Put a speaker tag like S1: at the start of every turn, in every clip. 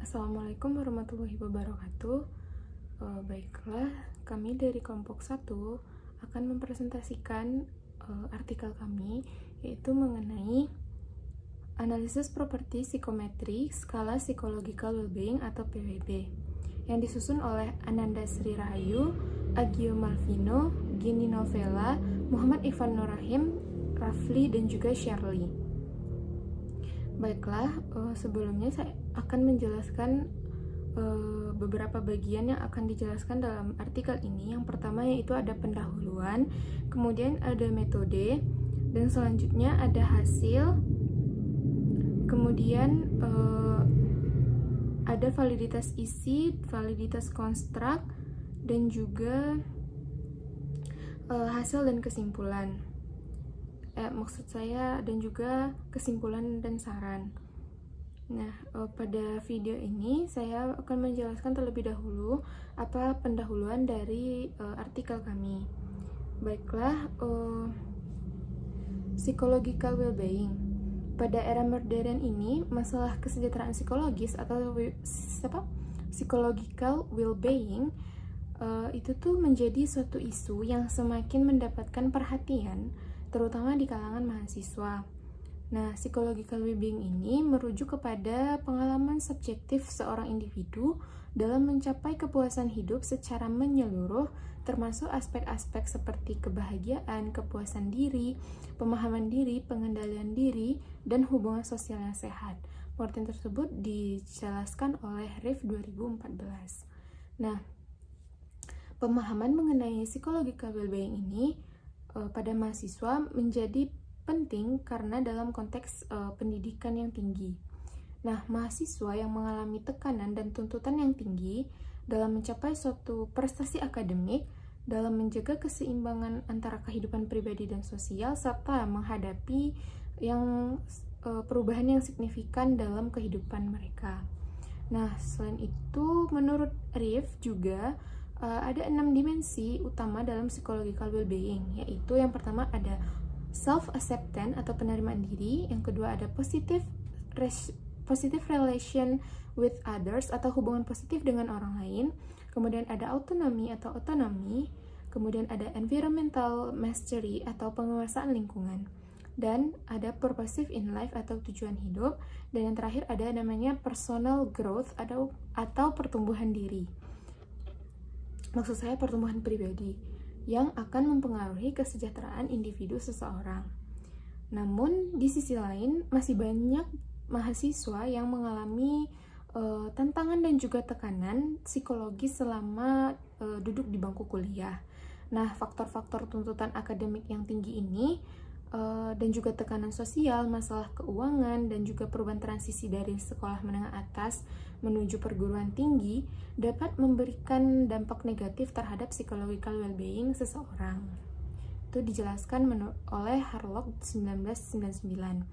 S1: Assalamualaikum warahmatullahi wabarakatuh. Baiklah, kami dari kelompok 1 akan mempresentasikan artikel kami, yaitu mengenai analisis properti psikometri skala psychological well-being atau PWB, yang disusun oleh Ananda Sri Rahayu, Agio Malvino, Gini Novella, Muhammad Ivan Nurrahim, Rafli, dan juga Shirley. Baiklah, sebelumnya saya akan menjelaskan beberapa bagian yang akan dijelaskan dalam artikel ini. Yang pertama yaitu ada pendahuluan, kemudian ada metode, dan selanjutnya ada hasil, kemudian ada validitas isi, validitas konstruk, dan juga hasil dan kesimpulan. Maksud saya, dan juga kesimpulan dan saran. Nah, pada video ini saya akan menjelaskan terlebih dahulu apa pendahuluan dari artikel kami. Baiklah, psychological well-being. Pada era modern ini, masalah kesejahteraan psikologis atau psychological well-being itu tuh menjadi suatu isu yang semakin mendapatkan perhatian, terutama di kalangan mahasiswa. Nah, psychological well-being ini merujuk kepada pengalaman subjektif seorang individu dalam mencapai kepuasan hidup secara menyeluruh, termasuk aspek-aspek seperti kebahagiaan, kepuasan diri, pemahaman diri, pengendalian diri, dan hubungan sosial yang sehat. Pengertian tersebut dijelaskan oleh Riff 2014. Nah, pemahaman mengenai psychological well-being ini pada mahasiswa menjadi penting karena dalam konteks pendidikan yang tinggi. Nah, mahasiswa yang mengalami tekanan dan tuntutan yang tinggi dalam mencapai suatu prestasi akademik, dalam menjaga keseimbangan antara kehidupan pribadi dan sosial, serta menghadapi perubahan yang signifikan dalam kehidupan mereka. Nah, selain itu, menurut Riff juga ada 6 dimensi utama dalam psychological well-being, yaitu yang pertama ada self-acceptance atau penerimaan diri, yang kedua ada positive relation with others atau hubungan positif dengan orang lain, kemudian ada autonomy atau otonomi, kemudian ada environmental mastery atau penguasaan lingkungan, dan ada purposive in life atau tujuan hidup, dan yang terakhir ada namanya personal growth atau pertumbuhan diri. Maksud saya pertumbuhan pribadi yang akan mempengaruhi kesejahteraan individu seseorang. Namun, di sisi lain, masih banyak mahasiswa yang mengalami tantangan dan juga tekanan psikologis selama duduk di bangku kuliah. Nah, faktor-faktor tuntutan akademik yang tinggi ini dan juga tekanan sosial, masalah keuangan, dan juga perubahan transisi dari sekolah menengah atas menuju perguruan tinggi dapat memberikan dampak negatif terhadap psychological well-being seseorang. Itu dijelaskan oleh Harlock 1999.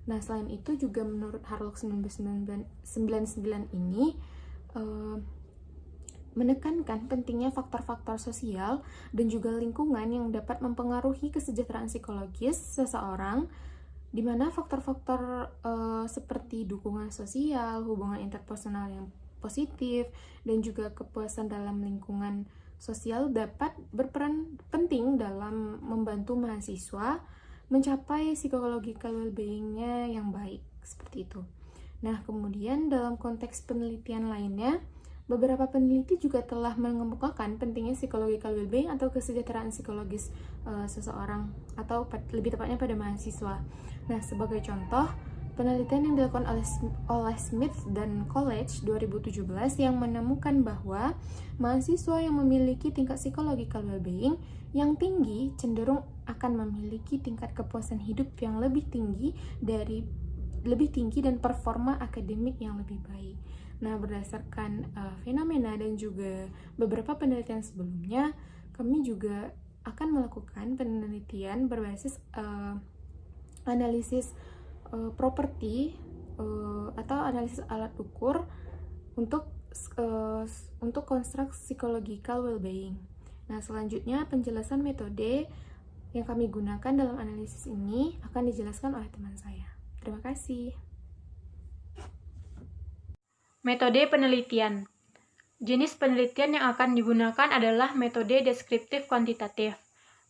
S1: Nah, selain itu juga menurut Harlock 1999 ini menekankan pentingnya faktor-faktor sosial dan juga lingkungan yang dapat mempengaruhi kesejahteraan psikologis seseorang, di mana faktor-faktor seperti dukungan sosial, hubungan interpersonal yang positif, dan juga kepuasan dalam lingkungan sosial dapat berperan penting dalam membantu mahasiswa mencapai psychological well-being-nya yang baik, seperti itu. Nah, kemudian dalam konteks penelitian lainnya, beberapa peneliti juga telah mengemukakan pentingnya psychological well-being atau kesejahteraan psikologis seseorang, atau lebih tepatnya pada mahasiswa. Nah, sebagai contoh, penelitian yang dilakukan oleh Smith dan College 2017 yang menemukan bahwa mahasiswa yang memiliki tingkat psychological well-being yang tinggi cenderung akan memiliki tingkat kepuasan hidup yang lebih tinggi dan performa akademik yang lebih baik. Nah, berdasarkan fenomena dan juga beberapa penelitian sebelumnya, kami juga akan melakukan penelitian berbasis analisis properti atau analisis alat ukur untuk konstruk psychological well-being. Nah, selanjutnya penjelasan metode yang kami gunakan dalam analisis ini akan dijelaskan oleh teman saya. Terima kasih.
S2: Metode penelitian. Jenis penelitian yang akan digunakan adalah metode deskriptif kuantitatif.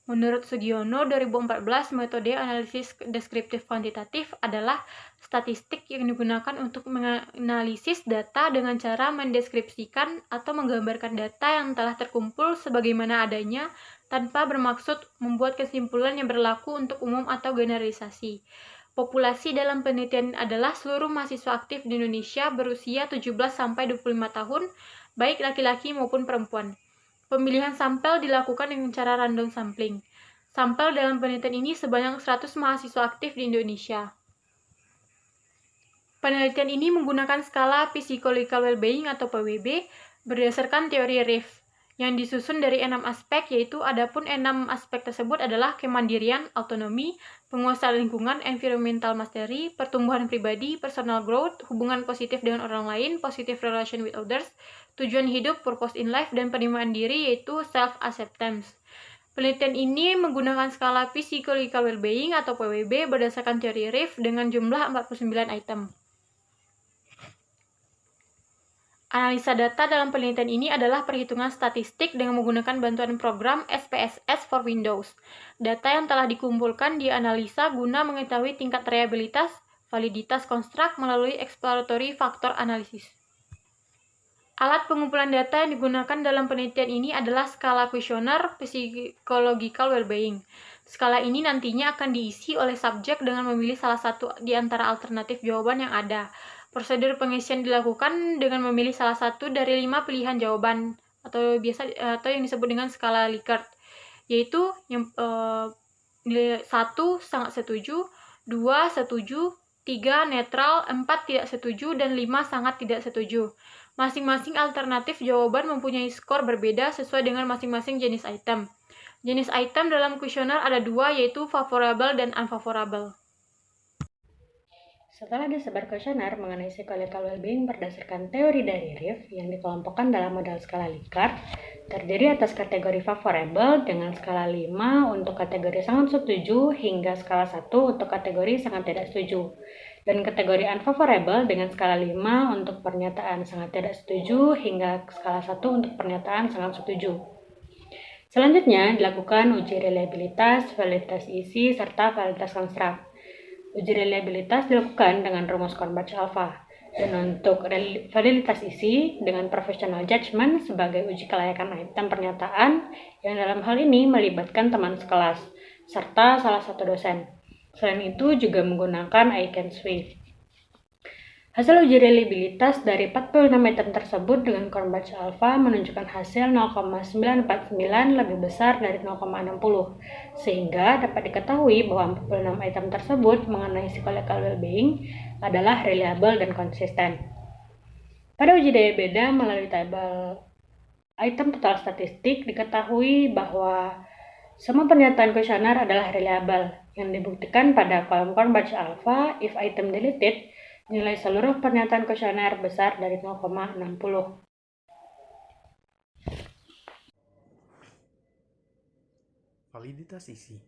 S2: Menurut Sugiono 2014, metode analisis deskriptif kuantitatif adalah statistik yang digunakan untuk menganalisis data dengan cara mendeskripsikan atau menggambarkan data yang telah terkumpul sebagaimana adanya tanpa bermaksud membuat kesimpulan yang berlaku untuk umum atau generalisasi. Populasi dalam penelitian adalah seluruh mahasiswa aktif di Indonesia berusia 17-25 tahun, baik laki-laki maupun perempuan. Pemilihan sampel dilakukan dengan cara random sampling. Sampel dalam penelitian ini sebanyak 100 mahasiswa aktif di Indonesia. Penelitian ini menggunakan skala Psychological Wellbeing atau PWB berdasarkan teori RIF yang disusun dari 6 aspek, yaitu adapun 6 aspek tersebut adalah kemandirian, autonomi, penguasaan lingkungan, environmental mastery, pertumbuhan pribadi, personal growth, hubungan positif dengan orang lain, positive relation with others, tujuan hidup, purpose in life, dan penerimaan diri, yaitu self-acceptance. Penelitian ini menggunakan skala Psychological Wellbeing atau PWB berdasarkan teori RIF dengan jumlah 49 item. Analisa data dalam penelitian ini adalah perhitungan statistik dengan menggunakan bantuan program SPSS for Windows. Data yang telah dikumpulkan dianalisa guna mengetahui tingkat reliabilitas, validitas konstruk melalui exploratory factor analysis. Alat pengumpulan data yang digunakan dalam penelitian ini adalah skala kuesioner Psychological Wellbeing. Skala ini nantinya akan diisi oleh subjek dengan memilih salah satu di antara alternatif jawaban yang ada. Prosedur pengisian dilakukan dengan memilih salah satu dari 5 pilihan jawaban atau yang disebut dengan skala Likert, yaitu yang 1 sangat setuju, 2 setuju, 3 netral, 4 tidak setuju, dan 5 sangat tidak setuju. Masing-masing alternatif jawaban mempunyai skor berbeda sesuai dengan masing-masing jenis item. Jenis item dalam kuesioner ada 2, yaitu favorable dan unfavorable.
S3: Setelah disebar kuesioner mengenai psychological well-being berdasarkan teori dari RIF yang dikelompokkan dalam model skala Likert, terdiri atas kategori favorable dengan skala 5 untuk kategori sangat setuju hingga skala 1 untuk kategori sangat tidak setuju, dan kategori unfavorable dengan skala 5 untuk pernyataan sangat tidak setuju hingga skala 1 untuk pernyataan sangat setuju. Selanjutnya dilakukan uji reliabilitas, validitas isi, serta validitas konstruk. Uji reliabilitas dilakukan dengan rumus Cronbach alpha, dan untuk validitas isi dengan professional judgment sebagai uji kelayakan item pernyataan yang dalam hal ini melibatkan teman sekelas, serta salah satu dosen. Selain itu juga menggunakan I-Can-SWI. Hasil uji reliabilitas dari 46 item tersebut dengan Cronbach alpha menunjukkan hasil 0,949 lebih besar dari 0,60, sehingga dapat diketahui bahwa 46 item tersebut mengenai psychological well-being adalah reliable dan konsisten. Pada uji daya beda melalui tabel item total statistik diketahui bahwa semua pernyataan kuesioner adalah reliable, yang dibuktikan pada kolom Cronbach alpha if item deleted, nilai seluruh pernyataan kuesioner besar dari 0,60.
S4: Validitas isi.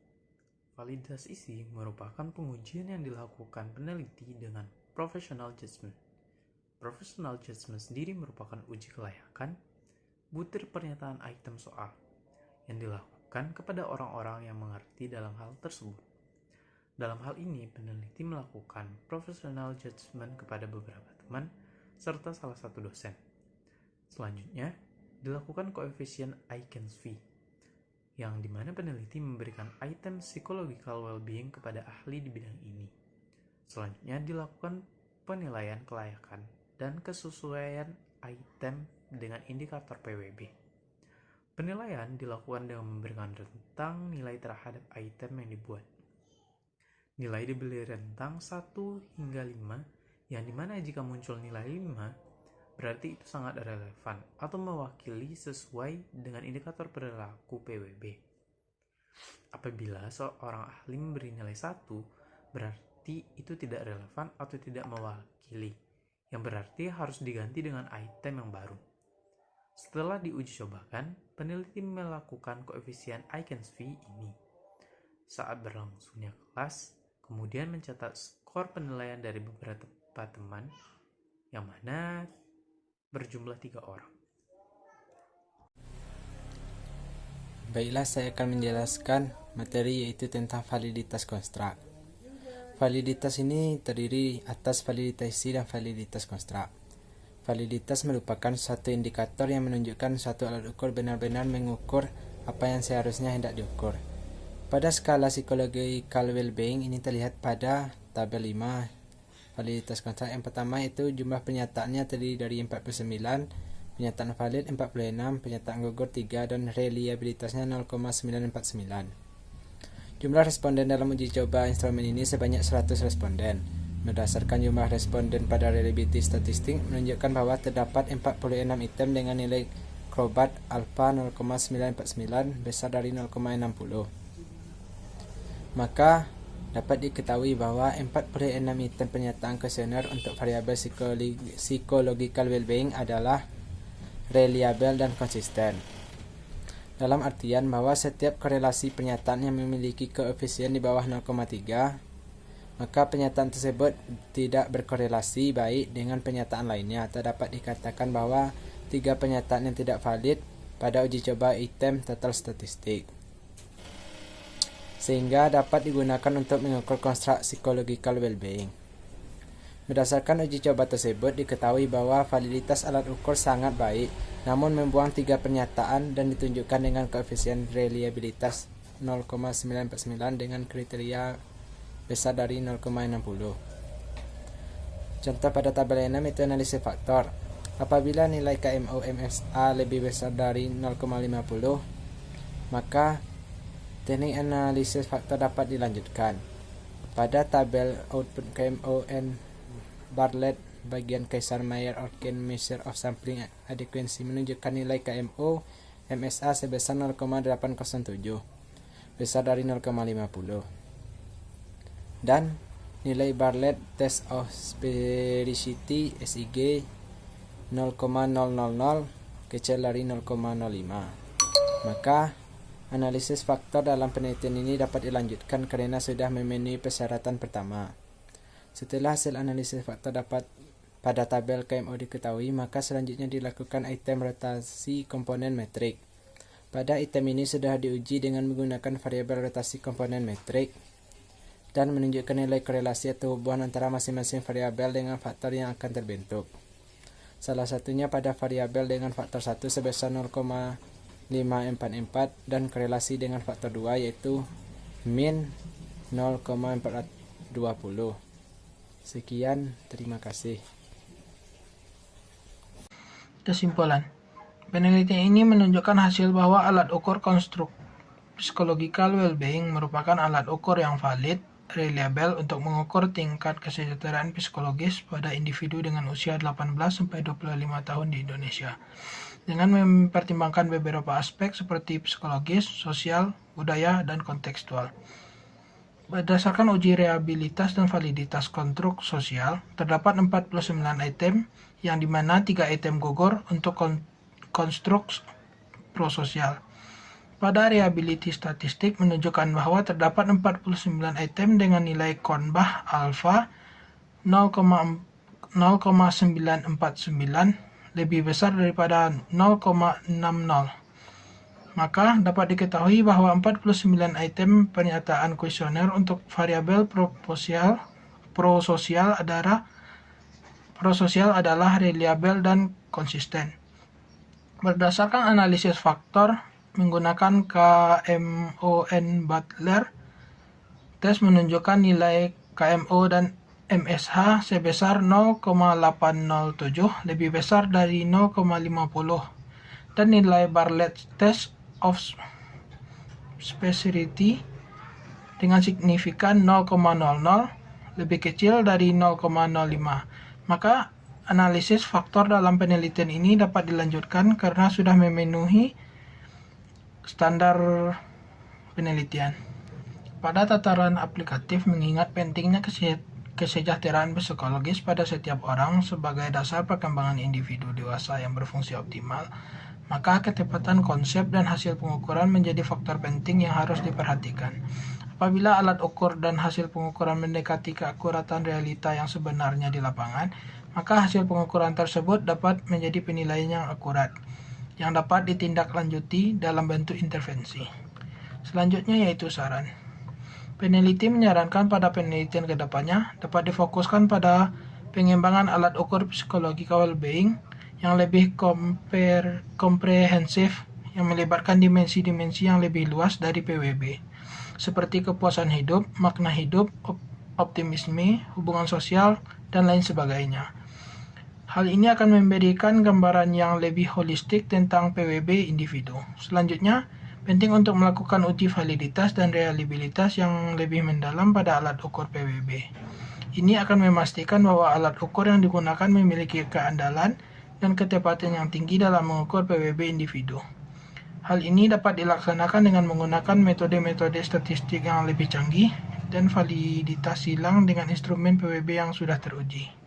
S4: Validitas isi merupakan pengujian yang dilakukan peneliti dengan professional judgment. Professional judgment sendiri merupakan uji kelayakan butir pernyataan item soal yang dilakukan kepada orang-orang yang mengerti dalam hal tersebut. Dalam hal ini, peneliti melakukan professional judgment kepada beberapa teman serta salah satu dosen. Selanjutnya, dilakukan koefisien I-Can-SWI, yang dimana peneliti memberikan item psychological well-being kepada ahli di bidang ini. Selanjutnya, dilakukan penilaian kelayakan dan kesesuaian item dengan indikator PWB. Penilaian dilakukan dengan memberikan rentang nilai terhadap item yang dibuat. Nilai diberi rentang 1 hingga 5, yang dimana jika muncul nilai 5, berarti itu sangat relevan atau mewakili sesuai dengan indikator perilaku PWB. Apabila seorang ahli memberi nilai 1, berarti itu tidak relevan atau tidak mewakili, yang berarti harus diganti dengan item yang baru. Setelah diuji cobakan, peneliti melakukan koefisien I-Can-SWI ini. Saat berlangsungnya kelas, kemudian mencatat skor penilaian dari beberapa teman, yang mana berjumlah 3 orang.
S5: Baiklah, saya akan menjelaskan materi yaitu tentang validitas konstruk. Validitas ini terdiri atas validitas isi dan validitas konstruk. Validitas merupakan suatu indikator yang menunjukkan suatu alat ukur benar-benar mengukur apa yang seharusnya hendak diukur. Pada skala psychological well-being ini terlihat pada tabel 5 validitas konstruk. Yang pertama itu jumlah pernyataannya terdiri dari 49, pernyataan valid 46, pernyataan gugur 3, dan reliabilitasnya 0,949. Jumlah responden dalam uji coba instrumen ini sebanyak 100 responden. Berdasarkan jumlah responden pada reliability statistik menunjukkan bahwa terdapat 46 item dengan nilai Crobat alpha 0,949 besar dari 0,60. Maka dapat diketahui bahwa 46 item pernyataan kuesioner untuk variabel psychological well-being adalah reliable dan konsisten. Dalam artian bahwa setiap korelasi pernyataan yang memiliki koefisien di bawah 0,3, maka pernyataan tersebut tidak berkorelasi baik dengan pernyataan lainnya, atau dapat dikatakan bahwa 3 pernyataan yang tidak valid pada uji coba item total statistik, sehingga dapat digunakan untuk mengukur konstruk psychological well-being. Berdasarkan uji coba tersebut, diketahui bahwa validitas alat ukur sangat baik, namun membuang 3 pernyataan dan ditunjukkan dengan koefisien reliabilitas 0,949 dengan kriteria besar dari 0,60. Contoh pada tabel 6 itu analisis faktor. Apabila nilai KMO MSA lebih besar dari 0,50, maka teknik analisis faktor dapat dilanjutkan. Pada tabel output KMO and Bartlett bagian Kaiser-Meyer-Orkin measure of sampling adequacy menunjukkan nilai KMO MSA sebesar 0,807 besar dari 0,50, dan nilai Bartlett test of sphericity SIG 0,000 kecil dari 0,05. Maka analisis faktor dalam penelitian ini dapat dilanjutkan karena sudah memenuhi persyaratan pertama. Setelah hasil analisis faktor dapat pada tabel KMO diketahui, maka selanjutnya dilakukan item rotasi komponen metrik. Pada item ini sudah diuji dengan menggunakan variabel rotasi komponen metrik dan menunjukkan nilai korelasi atau hubungan antara masing-masing variabel dengan faktor yang akan terbentuk. Salah satunya pada variabel dengan faktor 1 sebesar 0,544 dan korelasi dengan faktor 2 yaitu min 0,420. Sekian, terima kasih.
S6: Kesimpulan. Penelitian ini menunjukkan hasil bahwa alat ukur konstruk psychological well-being merupakan alat ukur yang valid, reliable untuk mengukur tingkat kesejahteraan psikologis pada individu dengan usia 18-25 tahun di Indonesia, dengan mempertimbangkan beberapa aspek seperti psikologis, sosial, budaya, dan kontekstual. Berdasarkan uji reliabilitas dan validitas konstruk sosial, terdapat 49 item yang dimana 3 item gugur untuk konstruk prososial. Pada reliability statistik menunjukkan bahwa terdapat 49 item dengan nilai Kornbach alpha 0,949 lebih besar daripada 0,60. Maka dapat diketahui bahwa 49 item pernyataan kuesioner untuk variabel prososial adalah reliable dan konsisten. Berdasarkan analisis faktor menggunakan KMON Butler, tes menunjukkan nilai KMO dan MSH sebesar 0,807 lebih besar dari 0,50 dan nilai Bartlett test of specificity dengan signifikan 0,00 lebih kecil dari 0,05. Maka analisis faktor dalam penelitian ini dapat dilanjutkan karena sudah memenuhi standar penelitian. Pada tataran aplikatif, mengingat pentingnya kesejahteraan psikologis pada setiap orang sebagai dasar perkembangan individu dewasa yang berfungsi optimal, maka ketepatan konsep dan hasil pengukuran menjadi faktor penting yang harus diperhatikan. Apabila alat ukur dan hasil pengukuran mendekati keakuratan realita yang sebenarnya di lapangan, maka hasil pengukuran tersebut dapat menjadi penilaian yang akurat, yang dapat ditindaklanjuti dalam bentuk intervensi. Selanjutnya yaitu saran. Peneliti menyarankan pada penelitian kedepannya dapat difokuskan pada pengembangan alat ukur psychological well-being yang lebih komprehensif, yang melibatkan dimensi-dimensi yang lebih luas dari PWB, seperti kepuasan hidup, makna hidup, optimisme, hubungan sosial, dan lain sebagainya. Hal ini akan memberikan gambaran yang lebih holistik tentang PWB individu. Selanjutnya, penting untuk melakukan uji validitas dan reliabilitas yang lebih mendalam pada alat ukur PWB. Ini akan memastikan bahwa alat ukur yang digunakan memiliki keandalan dan ketepatan yang tinggi dalam mengukur PWB individu. Hal ini dapat dilaksanakan dengan menggunakan metode-metode statistik yang lebih canggih dan validitas silang dengan instrumen PWB yang sudah teruji.